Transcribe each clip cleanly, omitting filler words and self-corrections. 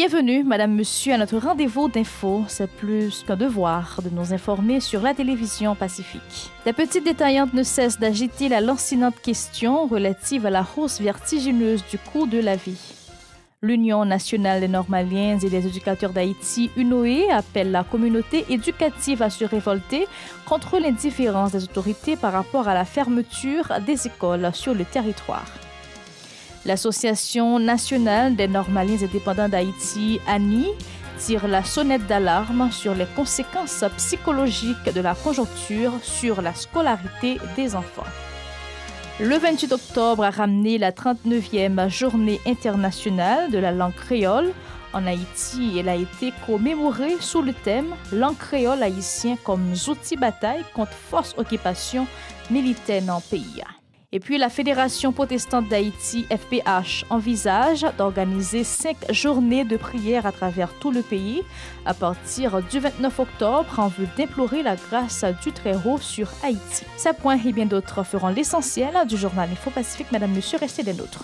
Bienvenue, Madame, Monsieur, à notre rendez-vous d'infos. C'est plus qu'un devoir de nous informer sur la télévision Pacifique. Les petites détaillantes ne cessent d'agiter la lancinante question relative à la hausse vertigineuse du coût de la vie. L'Union nationale des Normaliens et des éducateurs d'Haïti, UNOE, appelle la communauté éducative à se révolter contre l'indifférence des autorités par rapport à la fermeture des écoles sur le territoire. L'Association nationale des Normaliens et dépendants d'Haïti, ANI, tire la sonnette d'alarme sur les conséquences psychologiques de la conjoncture sur la scolarité des enfants. Le 28 octobre a ramené la 39e journée internationale de la langue créole en Haïti. Elle a été commémorée sous le thème « Langue créole haïtien comme outil bataille contre force occupation militaire dans le pays ». Et puis, la Fédération protestante d'Haïti, FPH, envisage d'organiser 5 journées de prière à travers tout le pays à partir du 29 octobre en vue d'implorer la grâce du Très-Haut sur Haïti. Ces points et bien d'autres feront l'essentiel du journal Info Pacifique. Madame, Monsieur, restez des nôtres.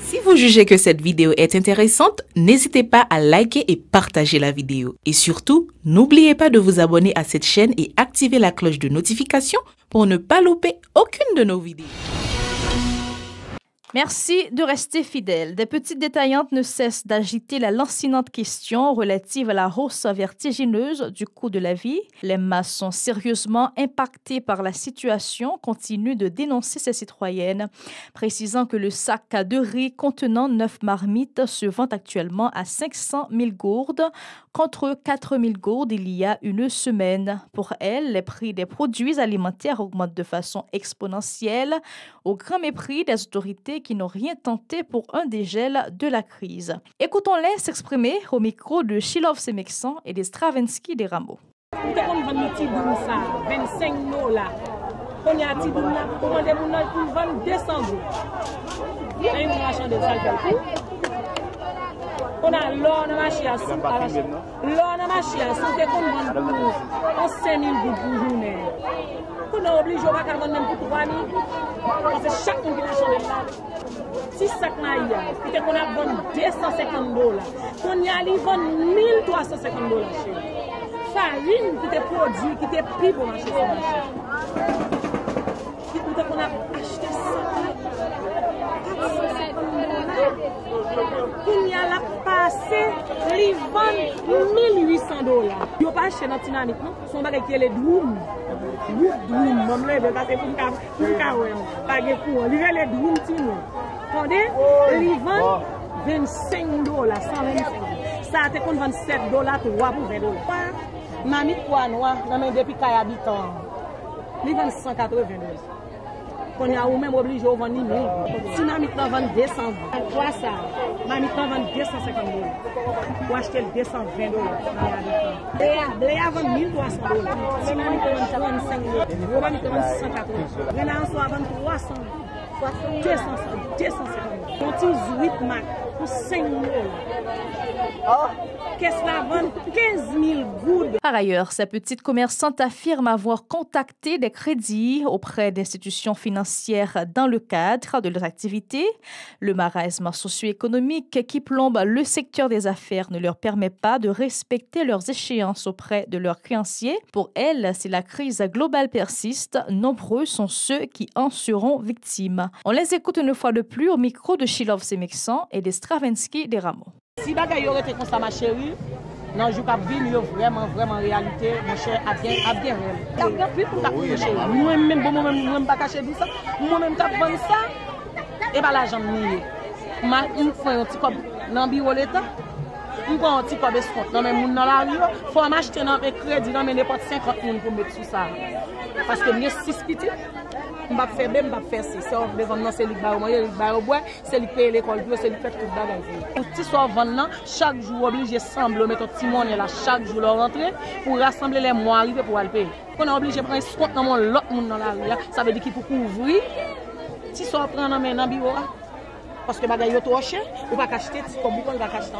Si vous jugez que cette vidéo est intéressante, n'hésitez pas à liker et partager la vidéo. Et surtout, n'oubliez pas de vous abonner à cette chaîne et activer la cloche de notification pour ne pas louper aucune de nos vidéos. Merci de rester fidèles. Des petites détaillantes ne cessent d'agiter la lancinante question relative à la hausse vertigineuse du coût de la vie. Les masses sont sérieusement impactées par la situation, continuent de dénoncer ces citoyennes, précisant que le sac de riz contenant 9 marmites se vend actuellement à 500 000 gourdes contre 4 000 gourdes il y a une semaine. Pour elles, les prix des produits alimentaires augmentent de façon exponentielle, au grand mépris des autorités qui n'ont rien tenté pour un dégel de la crise. Écoutons-les s'exprimer au micro de Shilov Semeksan et des Stravinsky des Rameaux. On a l'or dans ma chia sous, l'or dans ma chia sous, c'est qu'on vend pour 5 000 gouttes pour journée. On a obligé à vendre même pour 3 000, parce que chaque monde qui a changé là, si sac naïa, peut-être qu'on a vendu $250. On y a livré $1,350 chez farine qui était produit, qui était pris pour marcher sur le marché. Peut-être qu'on a acheté ça. Il y a la passé, ils vendent $1,800. Ils n'ont pas acheté notre dynamique, non? Son bagage qui est les doumes. Doumes, même les deux, c'est pour le carreau. Pas de cours. Ils vendent les doumes, tino. Attendez, ils vendent $25, $125. Ça a été qu'on vend $7, 3 pour $20. Mamie quoi noir, depuis qu'il y a habitants. Ils vendent $180. Qu'on y a ou même obligé à vendre 1000. Si mamie t'en vend 200, quoi ça? Mamie t'en vend $250. Pour acheter le $220. Bléa vend $1,300. Si mamie t'en vend 35 000. Mamie t'en vend 680. Renan soit vend 300. 250. On utilise 8 marques pour 5 000. Qu'est-ce la vend 15 000 gouttes. Par ailleurs, ces petites commerçantes affirment avoir contacté des crédits auprès d'institutions financières dans le cadre de leurs activités. Le marasme socio-économique qui plombe le secteur des affaires ne leur permet pas de respecter leurs échéances auprès de leurs créanciers. Pour elles, si la crise globale persiste, nombreux sont ceux qui en seront victimes. On les écoute une fois de plus au micro de Shilov Semeksan et des Stravinsky des Rameaux. Si bagay aurait été comme ça, ma chérie, non, je pas vivre vraiment en réalité, mon cher, à bien réel. Moi-même, moi-même, pas cacher ça. Moi-même, t'as vendu ça. Et bien, l'argent nié. Une fois, un petit cop dans le bureau de l'État. Une fois, un petit cop escompte. Non, mais dans la rue, il faut m'acheter un crédit, non, mais n'importe 50 000 pour mettre sur ça. Parce que mieux 6 petits. Je ne vais pas faire bien, je vais faire ça. Si on veut vendre, c'est lui qui va au bois, c'est lui qui paye l'école, c'est lui qui fait tout le bagage. Si on vend, chaque jour, obligé de sembler, mettre un petit monnaie là, chaque jour, leur rentrer, pour rassembler les mois arrivés pour le payer. On est obligé de prendre un compte dans l'autre monde dans la rue, ça veut dire qu'il faut couvrir. Si on prend dans le bureau, parce que les bagages sont trop chers, on ne va pas acheter, on ne va pas acheter.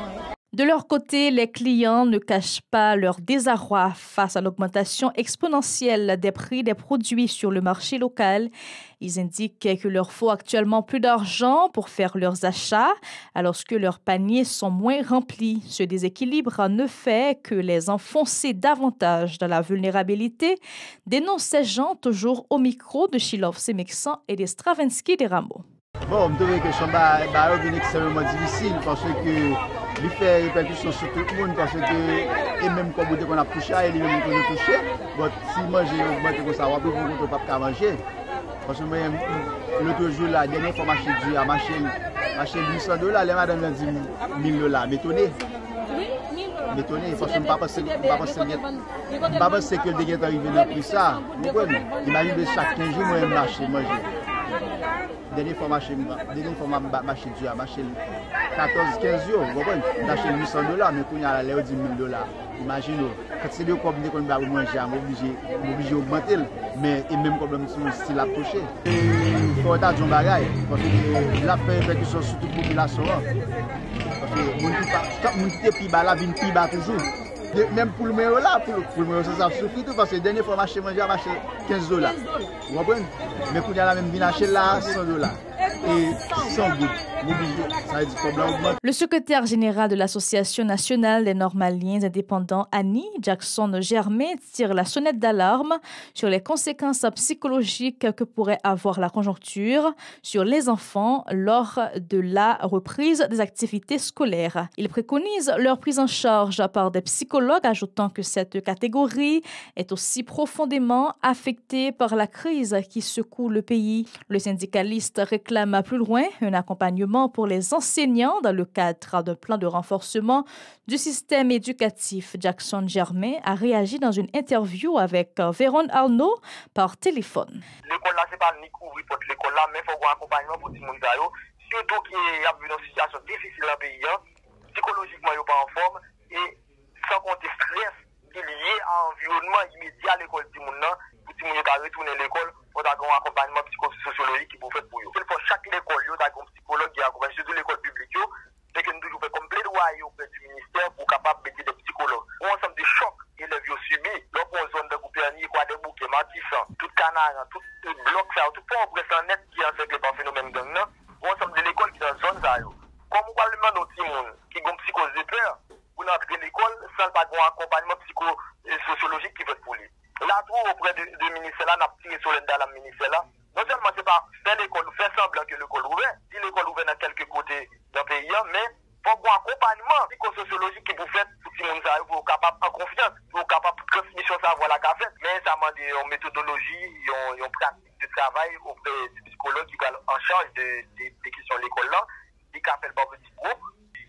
De leur côté, les clients ne cachent pas leur désarroi face à l'augmentation exponentielle des prix des produits sur le marché local. Ils indiquent qu'il leur faut actuellement plus d'argent pour faire leurs achats, alors que leurs paniers sont moins remplis. Ce déséquilibre ne fait que les enfoncer davantage dans la vulnérabilité, dénoncent ces gens toujours au micro de Shilov Semeksan et de Stravinsky des Rameaux. Bon, je trouve que ce est extrêmement difficile parce que il fait répercussion sur tout le monde parce que et même quand on a touché et lui-même qu'on a touché, bon, si manger augmente comme ça, on ne peut pas manger. Parce que moi, l'autre jour, la dernière fois, j'ai acheté $800, les madame a dit $1000. M'étonné. M'étonné, parce que je ne pas penser que le dégât est arrivé dans plus ça. Imagine que chaque 15 jours, moi, je m'achète manger. Dernière fois, j'ai acheté 14-15 jours, j'ai acheté $800, mais quand il y a l'air de $1000. Imagine, quand c'est le comme qu'on va manger, je suis obligé d'augmenter, mais il y a même problème si la touché. Il faut attendre un bagage, parce que la fait répercussion sur toute la population. Parce que les gens qui sont plus bas, viennent plus bas toujours. Même pour le meilleur là, pour le meilleur ça suffit tout, parce que la dernière fois j'ai acheté $15. Vous comprenez? Mais quand il y a la même vie, acheté là $100. Et sans goût, ça veut dire problème augmente. Le secrétaire général de l'Association nationale des normaliens indépendants, Annie Jackson Germain, tire la sonnette d'alarme sur les conséquences psychologiques que pourrait avoir la conjoncture sur les enfants lors de la reprise des activités scolaires. Il préconise leur prise en charge par des psychologues, ajoutant que cette catégorie est aussi profondément affectée par la crise qui secoue le pays. Le syndicaliste réclame plus loin un accompagnement pour les enseignants dans le cadre d'un plan de renforcement du système éducatif. Jackson Germain a réagi dans une interview avec Véron Arnaud par téléphone. L'école là, c'est pas ni couvrir pour l'école là, mais il faut un accompagnement pour tout le monde. Surtout qu'il y a une situation difficile dans le pays, psychologiquement, il n'est pas en forme, et sans compter stress qui est lié à l'environnement immédiat à l'école du monde. Pour tout le monde retourner à l'école, il faut un accompagnement psychosociologique qui peut faire pour eux. Il faut chaque école, il y a un psychologue qui accompagne, surtout l'école publique, et que nous devons faire comme plaidoyer auprès du ministère pour capable mettre des psychologues. Un ensemble de chocs élèves ont subi, donc on zone de Goupérnier, quoi, des bouquets, Matissan, tout canard, tout bloc, tout point presse net qui est encerclé par phénomène gang, un ensemble de l'école qui est dans zone ça. Comme on parle maintenant d'autres monde qui ont psychose de peur, pour entrer à l'école sans pas un accompagnement psychosociologique qui fait pour lui. Là, tout auprès du ministère, là, on a tiré sur le ministère là. Non seulement c'est pas faire l'école, faire semblant que l'école ouverte, si l'école ouverte dans quelques côtés d'un pays, mais il faut un accompagnement psychosociologique qui vous fait pour que les gens soient capables en confiance, pour capable de transmission savoir la café. Mais ça demande une méthodologie, une pratique de travail auprès du psychologue qui est en charge des questions de l'école là, qui a fait le petit groupe,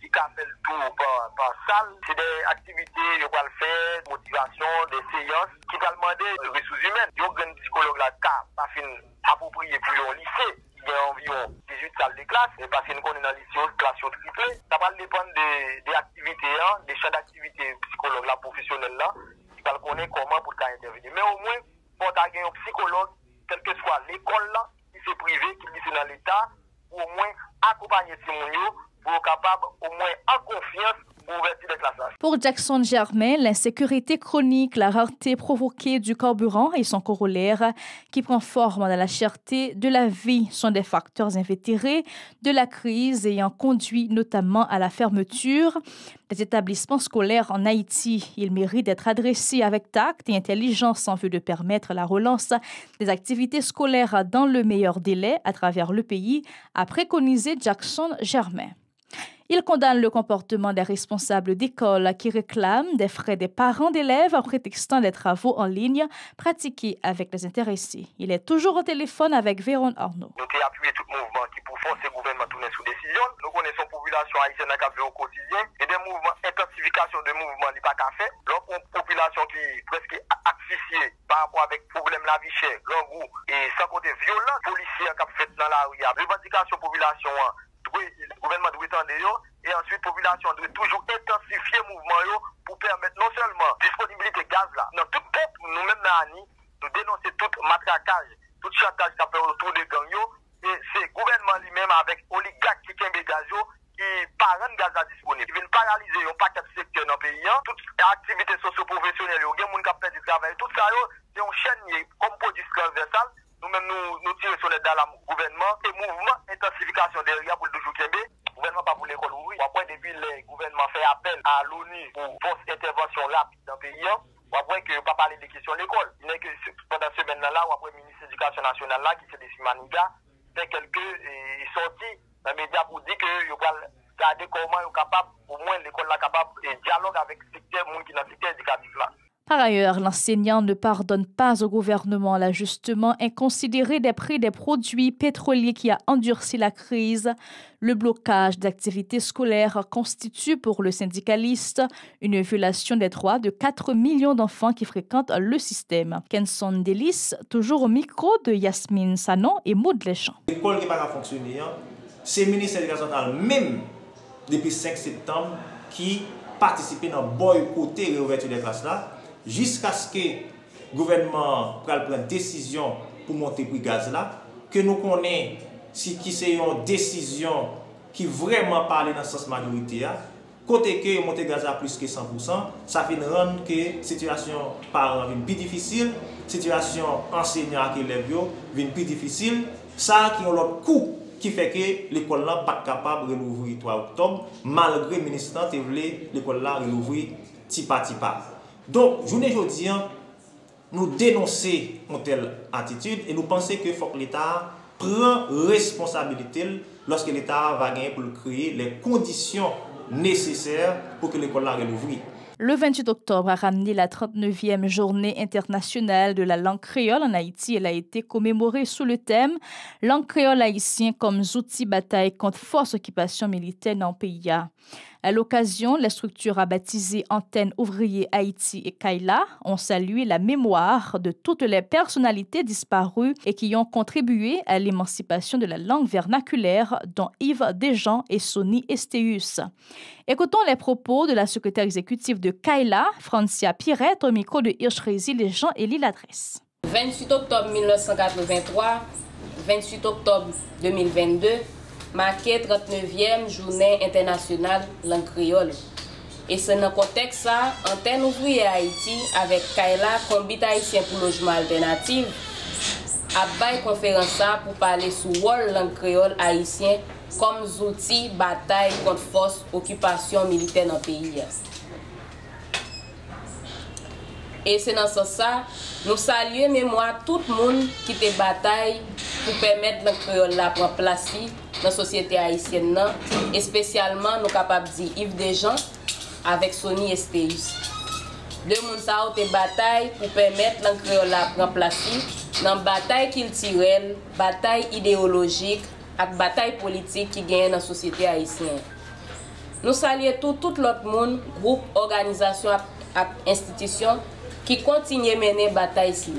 qui a fait le tour par salle. C'est des activités, il va le faire, motivation, des séances, qui va demander des ressources humaines. Il y a un psychologue là qui a fait approprié pour le lycée. Il y a environ 18 salles de classe, et parce que nous connaissons dans le lycée, classe triplée. Ça va dépendre des activités, des champs d'activités psychologues là, professionnels là, qui va connaître comment pour intervenir. Mais au moins, pour avoir un psychologue, quelle que soit l'école là, si c'est privé, qui est dans l'État, pour au moins accompagner ces gens pour être capable au moins en confiance pour ouvrir des classes. Pour Jackson Germain, l'insécurité chronique, la rareté provoquée du carburant et son corollaire qui prend forme dans la cherté de la vie sont des facteurs invétérés de la crise ayant conduit notamment à la fermeture des établissements scolaires en Haïti. Il mérite d'être adressé avec tact et intelligence en vue de permettre la relance des activités scolaires dans le meilleur délai à travers le pays, a préconisé Jackson Germain. Il condamne le comportement des responsables d'école qui réclament des frais des parents d'élèves en prétextant les travaux en ligne pratiqués avec les intéressés. Il est toujours au téléphone avec Véron Arnaud. Nous avons appuyé tout mouvement qui pour forcer le gouvernement à tourner sous décision. Nous connaissons la population haïtienne qui a fait au quotidien et des mouvements, intensification de mouvements n'est pas qu'à faire. Donc, une population qui est presque asphyxiée par rapport avec le problème de la vie chère, grand goût et sans compter violence, policiers qui ont fait dans la rue, revendication population. Le gouvernement doit étendre et ensuite la population doit toujours intensifier le mouvement pour permettre non seulement la disponibilité de gaz là, dans tout le peuple, nous-mêmes dans l'année, nous dénoncer tout matraquage, tout chantage qui a fait autour des gangs et c'est le gouvernement lui-même avec oligarques qui ont des gaz qui parlent de gaz disponible. Ils viennent paralyser, professionnels, il y a des gens qui ont fait du travail. Tout ça, c'est une chaîne comme produit transversal. Nous-mêmes, nous tirons sur les d'alarme gouvernement et mouvement intensification derrière pour le toujours Kébé. Le gouvernement pas pour l'école ouvrir. Après, depuis le gouvernement fait appel à l'ONU pour force intervention rapide dans le pays, après que pas parler des questions de l'école. Il n'est que pendant ce semaine-là, après le ministre de l'Éducation nationale là, qui c'est des Simaniga, fait quelques sorties dans les médias pour dire que il va regarder comment il est capable, au moins l'école là capable de dialogue avec le secteur, monde qui dans le secteur éducatif là. Par ailleurs, l'enseignant ne pardonne pas au gouvernement l'ajustement inconsidéré des prix des produits pétroliers qui a endurci la crise. Le blocage d'activités scolaires constitue pour le syndicaliste une violation des droits de 4 millions d'enfants qui fréquentent le système. Kenson Delis, toujours au micro de Yasmine Sanon et Maud Deschamps. L'école qui n'a pas fonctionné, c'est le ministère de l'Éducation nationale, même depuis 5 septembre, qui participait dans le boycotter la réouverture des classes là. Jusqu'à ce que le gouvernement prenne une décision pour monter le prix gaz là, que nous connaissons si qui c'est une décision qui vraiment parle dans le sens majoritaire, côté que monter gaz à plus que 100%, ça fait rendre que la situation parents devient plus difficile, la situation enseignant et élèves devient plus difficile, ça qui a l'autre coût qui fait que l'école là pas capable de rouvrir 3 octobre, malgré le ministre qui voulait l'école là rouvrir petit à petit. Donc, journée aujourd'hui, nous dénonçons une telle attitude et nous pensons qu'il faut que l'État prenne responsabilité lorsque l'État va gagner pour créer les conditions nécessaires pour que l'école là rouvre. Le 28 octobre a ramené la 39e journée internationale de la langue créole en Haïti. Elle a été commémorée sous le thème « Langue créole haïtien comme outil bataille contre force occupation militaire dans le pays ». À l'occasion, la structure a baptisé Antenne Ouvrier Haïti et Kaila ont salué la mémoire de toutes les personnalités disparues et qui ont contribué à l'émancipation de la langue vernaculaire, dont Yves Desjean et Sonny Estéus. Écoutons les propos de la secrétaire exécutive de Kaila, Francia Pirette, au micro de Hirschrézy, les gens et l'adresse. 28 octobre 1983, 28 octobre 2022, marqué 39e journée internationale langue créole. Et c'est dans le contexte ça, Antenne Ouvrier Haïti avec Kaila, Comité haïtien pour logement alternatif, a bail conférence ça pour parler sur le rôle langue créole haïtien comme outil bataille contre force occupation militaire dans le pays. Et c'est dans ce sens ça, nous saluons mémoire tout le monde qui te bataille pour permettre langue créole la prendre place dans la société haïtienne, et spécialement nous capables de dire Yves Desjean avec Sonny Estéus. Deux personnes qui ont bataille pour permettre langue créole la prendre place dans la bataille qu'ils tirent, bataille idéologique et bataille politique qui gagne dans la société haïtienne. Nous saluons tout l'autre monde, groupe, organisation et institution qui continue à mener la bataille ici.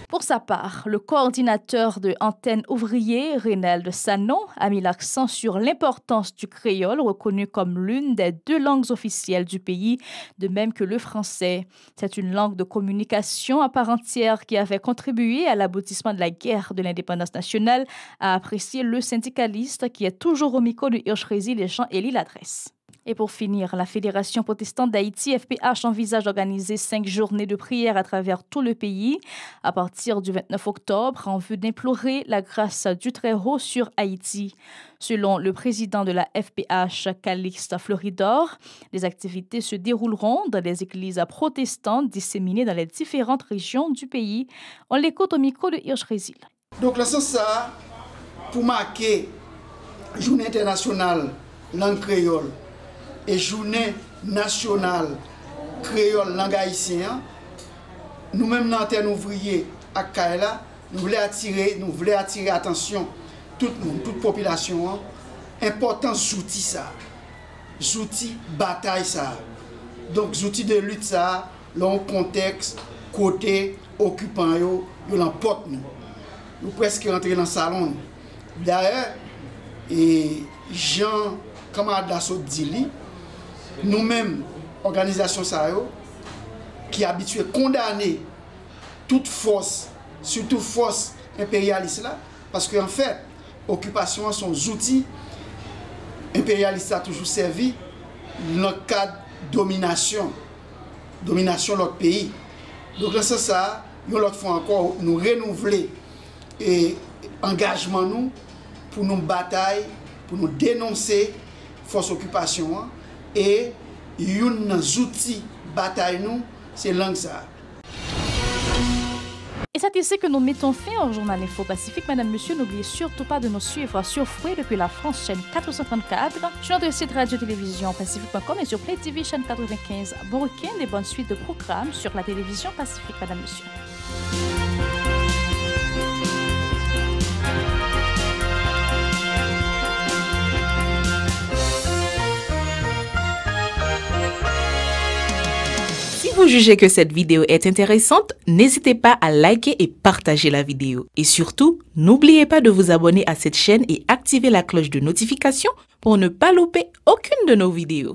Pour sa part, le coordinateur de Antenne Ouvrier, Reynald Sanon, a mis l'accent sur l'importance du créole, reconnu comme l'une des 2 langues officielles du pays, de même que le français. C'est une langue de communication à part entière qui avait contribué à l'aboutissement de la guerre de l'indépendance nationale, a apprécié le syndicaliste qui est toujours au micro de Hirschrézy, les gens et l'adresse. Et pour finir, la Fédération protestante d'Haïti, FPH, envisage d'organiser 5 journées de prière à travers tout le pays à partir du 29 octobre en vue d'implorer la grâce du Très-Haut sur Haïti. Selon le président de la FPH, Calixte Floridor, les activités se dérouleront dans les églises protestantes disséminées dans les différentes régions du pays. On l'écoute au micro de Hirschrézy. Donc, là, c'est ça, pour marquer Journée internationale langue créole et Journée nationale créole langue haïtienne, nous-mêmes dans Antenne Ouvrier à Kaila, nous voulons attirer attention tout le monde, toute population, important outils ça, outils bataille ça. Donc outils de lutte ça, dans contexte côté occupant yo l'emporte nous. Nous presque rentrer dans le salon. D'ailleurs, et Jean camarade d'assaut Dili, nous-mêmes, organisation Sayo, qui est habitué à condamner toute force, surtout force impérialiste là, parce qu'en fait, occupation sont outils impérialistes a toujours servi dans le cadre de domination. domination de l'autre pays. Donc là, c'est ça, l'autre fois encore, nous renouveler et engagement nous pour nous batailler, pour nous dénoncer force occupation et un outil bataille nous, c'est langue ça. Et c'est ici que nous mettons fin au journal Info Pacifique. Madame, Monsieur, n'oubliez surtout pas de nous suivre sur Fouet depuis la France, chaîne 434, sur notre site radio-télévision pacifique.com et sur Play TV, chaîne 95. Bon week-end et bonne suite de programmes sur la télévision Pacifique, Madame, Monsieur. Si vous jugez que cette vidéo est intéressante, n'hésitez pas à liker et partager la vidéo. Et surtout, n'oubliez pas de vous abonner à cette chaîne et activer la cloche de notification pour ne pas louper aucune de nos vidéos.